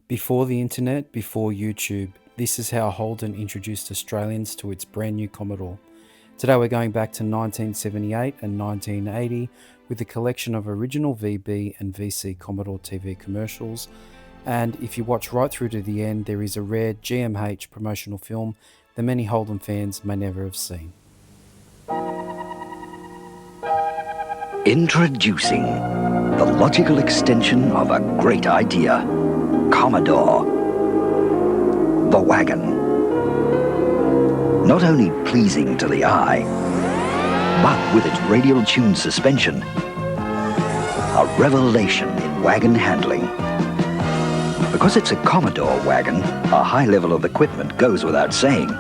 Before the internet, before YouTube, this is how Holden introduced Australians to its brand new Commodore. Today we're going back to 1978 and 1980 with a collection of original VB and VC Commodore TV commercials, and if you watch right through to the end, there is a rare GMH promotional film that many Holden fans may never have seen. Introducing the logical extension of a great idea. Commodore, the wagon. Not only pleasing to the eye, but with its radial tuned suspension, a revelation in wagon handling. Because it's a Commodore wagon, a high level of equipment goes without saying.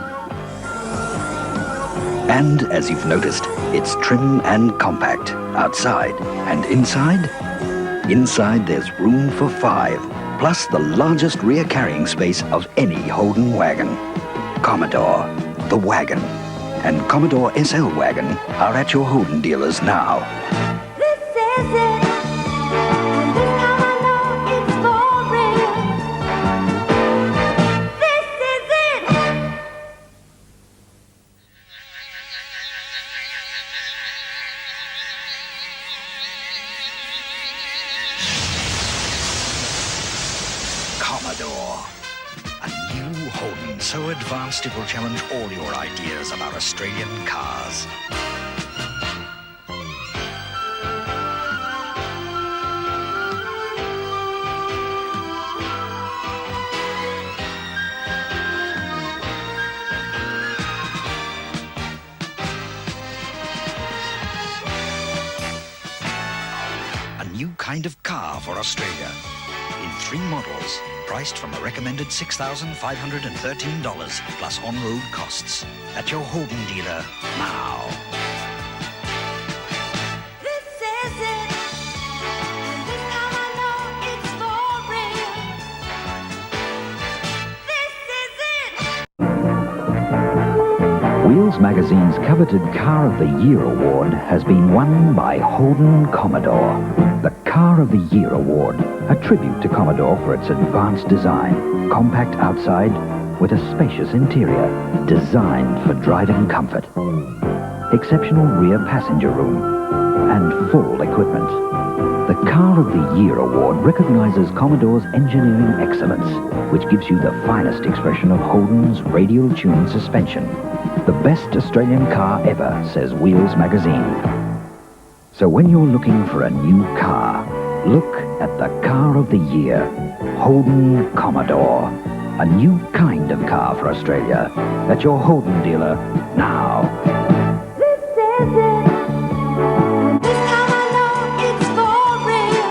And as you've noticed, it's trim and compact outside, and inside? Inside there's room for 5. Plus the largest rear carrying space of any Holden wagon. Commodore, the wagon, and Commodore SL wagon are at your Holden dealers now. This is it, and this time I know it's for real. This is it. Commodore. A new Holden so advanced it will challenge all your ideas about Australian cars. A new kind of car for Australia. In 3 models, priced from a recommended $6,513 plus on-road costs. At your Holden dealer now. This is it, and this time I know it's for real. This is it. Wheels Magazine's coveted Car of the Year award has been won by Holden Commodore. The Car of the Year award, a tribute to Commodore for its advanced design, compact outside with a spacious interior, designed for driving comfort. Exceptional rear passenger room and full equipment. The Car of the Year award recognizes Commodore's engineering excellence, which gives you the finest expression of Holden's radial tuned suspension. The best Australian car ever, says Wheels Magazine. So when you're looking for a new car, look at the Car of the Year, Holden Commodore. A new kind of car for Australia. At your Holden dealer now. This is it, and this time I know it's for real.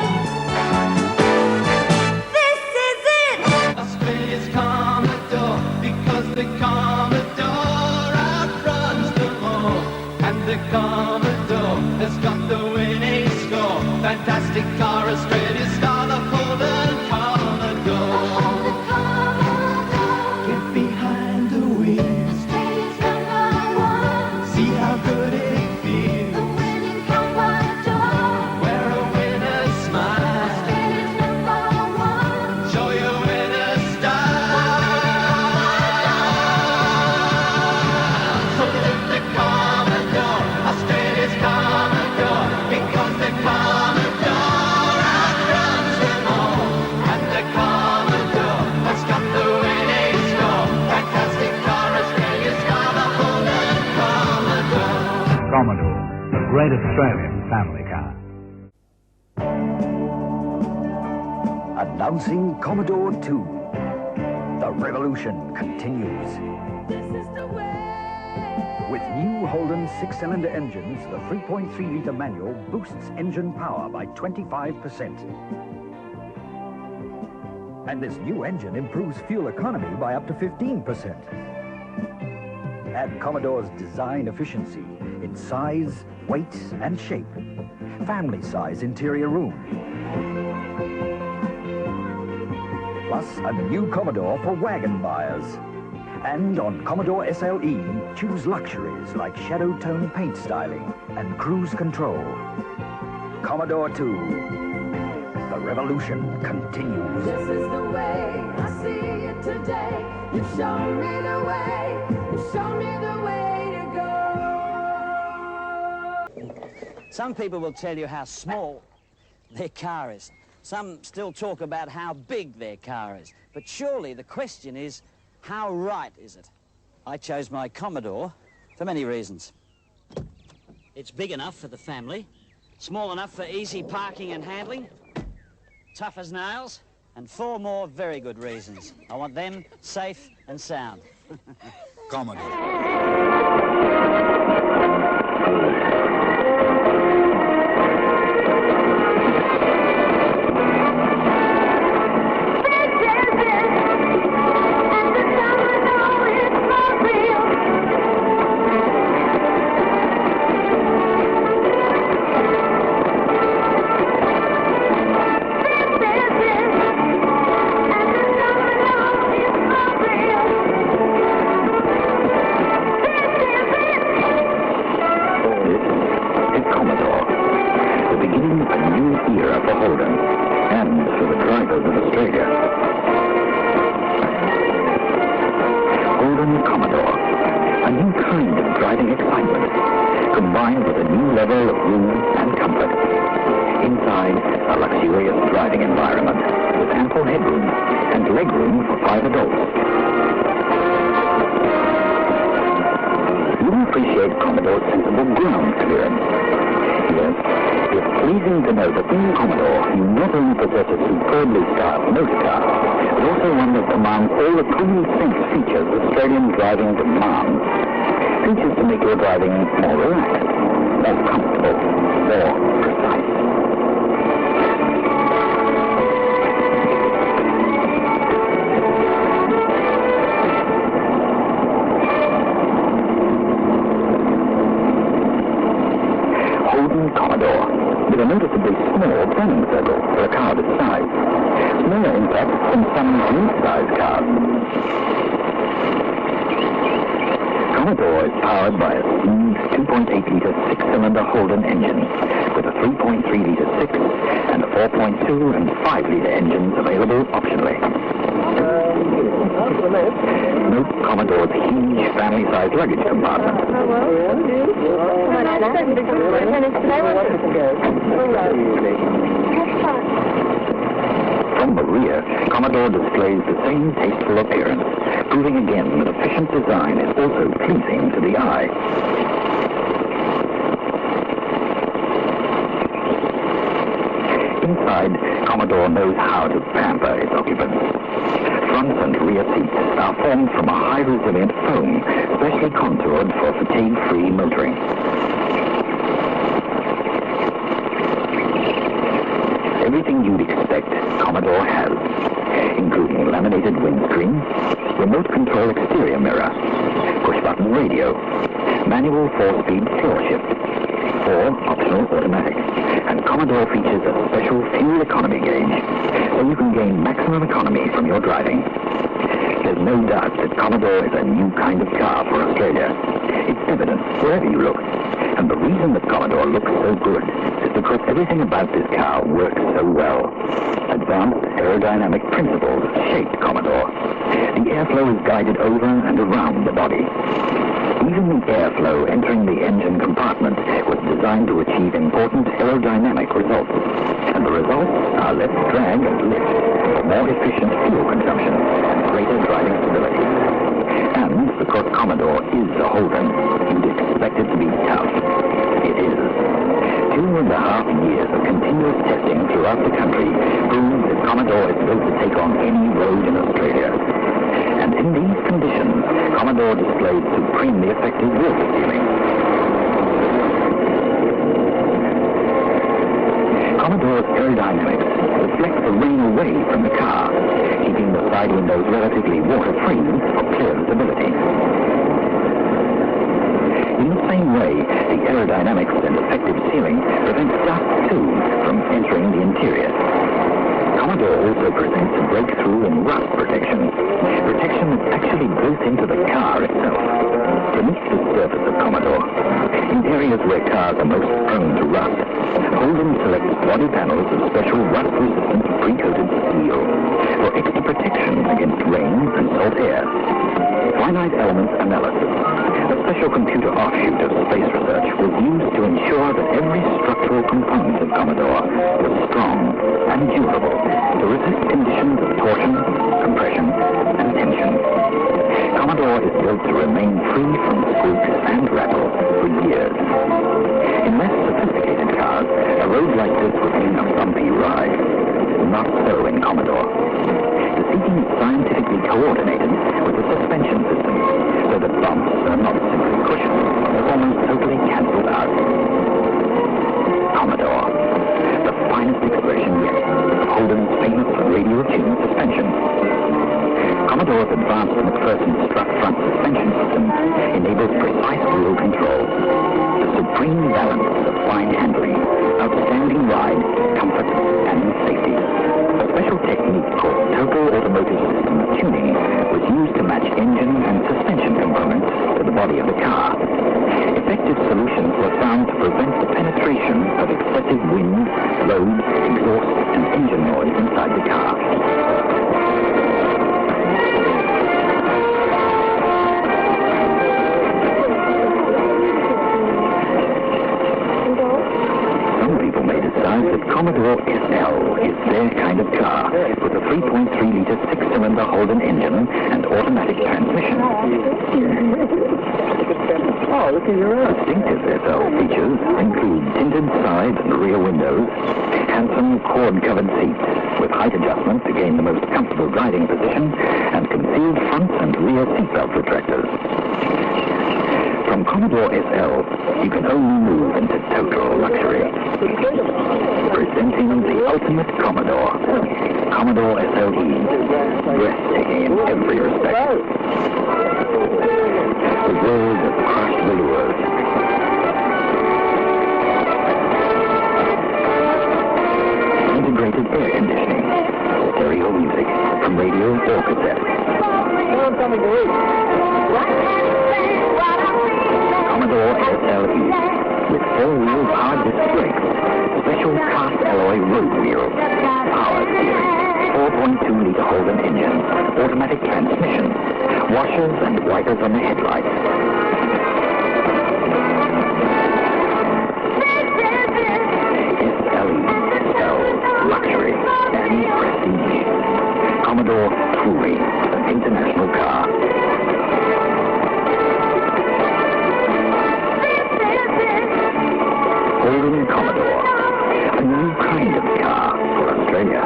This is it. Australia's Commodore, because the Commodore outruns them all. And the Commodore has got the winning score. Fantastic car, Australia's star, the Holden Commodore. Get behind the wheels, see how good it feels. Wear a winner's smile, show your winner's style. So lift the Commodore, Australia's Commodore, because the Commodore outruns them all. And the Commodore has got the winning score. Fantastic car, Australia's car, the Holden Commodore. Commodore, the great Australian family car. Announcing Commodore 2. The revolution continues. This is the way. With new Holden 6-cylinder engines, the 3.3-litre manual boosts engine power by 25%. And this new engine improves fuel economy by up to 15%. Add Commodore's design efficiency in size, weight, and shape. Family size interior room. Plus a new Commodore for wagon buyers. And on Commodore SLE, choose luxuries like shadow tone paint styling and cruise control. Commodore 2. The revolution continues. This is the way. You show me the way. You show me the way to go. Some people will tell you how small their car is. Some still talk about how big their car is. But surely the question is, how right is it? I chose my Commodore for many reasons. It's big enough for the family, small enough for easy parking and handling, tough as nails, and 4 more very good reasons. I want them safe and sound. Commodore. Commodore's sensible ground clearance. Yes, it's pleasing to know that in Commodore you not only possess a superbly styled motor car, but also one that commands all the common sense features Australian driving demands. Features to make your driving more relaxed, more comfortable, more precise. With a noticeably small turning circle for a car this size. Smaller, in fact, than some mid-sized cars. Commodore is powered by a smooth 2.8-litre six-cylinder Holden engine with a 3.3-litre six and a 4.2 and 5-litre engines available optionally. Note Commodore's huge family-sized luggage compartment. From the rear, Commodore displays the same tasteful appearance, proving again that efficient design is also pleasing to the eye. Inside, Commodore knows how to pamper its occupants. Front and rear seats are formed from a high-resilient foam, specially contoured for fatigue-free motoring. Everything you'd expect, Commodore has, including laminated windscreen, remote control exterior mirror, push-button radio, manual 4-speed floor shift, or optional automatic. And Commodore features a special fuel economy gauge, so you can gain maximum economy from your driving. There's no doubt that Commodore is a new kind of car for Australia. It's evident wherever you look. And the reason that Commodore looks so good is because everything about this car works so well. Advanced aerodynamic principles shaped Commodore. The airflow is guided over and around the body. Even the airflow entering the engine compartment was designed to achieve important aerodynamic results. And the results are less drag and lift, more efficient fuel consumption, and greater driving stability. And because Commodore is a Holden, you'd expect it to be tough. It is. 2.5 years of continuous testing throughout the country proves that Commodore is built to take on any road in Australia. And in these conditions, Commodore displays supremely effective water sealing. Commodore's aerodynamics reflect the rain away from the car, keeping the side windows relatively water-free for clear visibility. In the same way, the aerodynamics and effective sealing prevent dust, too, from entering the interior. Commodore also presents a breakthrough in rust protection. Protection that actually built into the car itself. Beneath the surface of Commodore, in areas where cars are most prone to rust, Holden selects body panels of special rust-resistant pre-coated steel for extra protection against rain and salt air. applied element analysis. A special computer offshoot of space research was used to ensure that every structural component of Commodore was strong and durable to resist conditions of torsion, compression, and tension. Commodore is built to remain free from squeaks and rattle for years. In less sophisticated cars, a road like this would mean a bumpy ride. Not so in Commodore. The seating is scientifically coordinated with the suspension system, so that bumps are not simply cushions, they're almost totally cancelled out. Commodore, the finest expression yet of Holden's famous radio-tuned suspension. Commodore's advanced McPherson strut front suspension system enables precise wheel control, the supreme balance of fine handling, outstanding ride, comfort, and safety. A special technique called total automotive system tuning was used to match engine and suspension components to the body of the car. Effective solutions were found to prevent the penetration of excessive wind, load, exhaust, and engine noise inside the car. That Commodore SL is their kind of car, with a 3.3-litre six-cylinder Holden engine and automatic transmission. Oh, look at your own. Distinctive SL features include tinted side and rear windows, handsome cord-covered seats with height adjustment to gain the most comfortable riding position, and concealed front and rear seatbelt retractors. From Commodore SL, you can only move into total luxury. Presenting the ultimate Commodore, Commodore SLE, breathtaking in every respect. The world of crushed velours. Integrated air conditioning, stereo music from radio or cassette. Commodore SLE with four-wheel power disc brakes, special cast alloy road wheels, power steering, 4.2-litre Holden engine, automatic transmission, washers and wipers on the headlights. SLE spells luxury and prestige. Commodore, truly an international car. Holden Commodore, a new kind of car for Australia.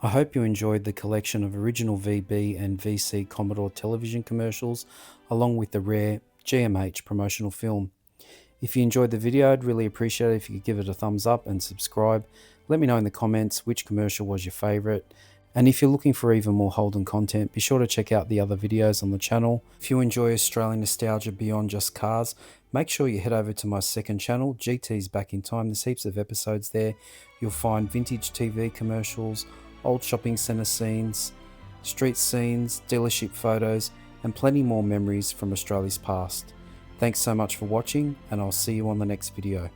I hope you enjoyed the collection of original VB and VC Commodore television commercials, along with the rare GMH promotional film. If you enjoyed the video, I'd really appreciate it if you could give it a thumbs up and subscribe. Let me know in the comments which commercial was your favourite. And if you're looking for even more Holden content, be sure to check out the other videos on the channel. If you enjoy Australian nostalgia beyond just cars, make sure you head over to my second channel, GT's Back in Time. There's heaps of episodes there. You'll find vintage TV commercials, old shopping centre scenes, street scenes, dealership photos, and plenty more memories from Australia's past. Thanks so much for watching, and I'll see you on the next video.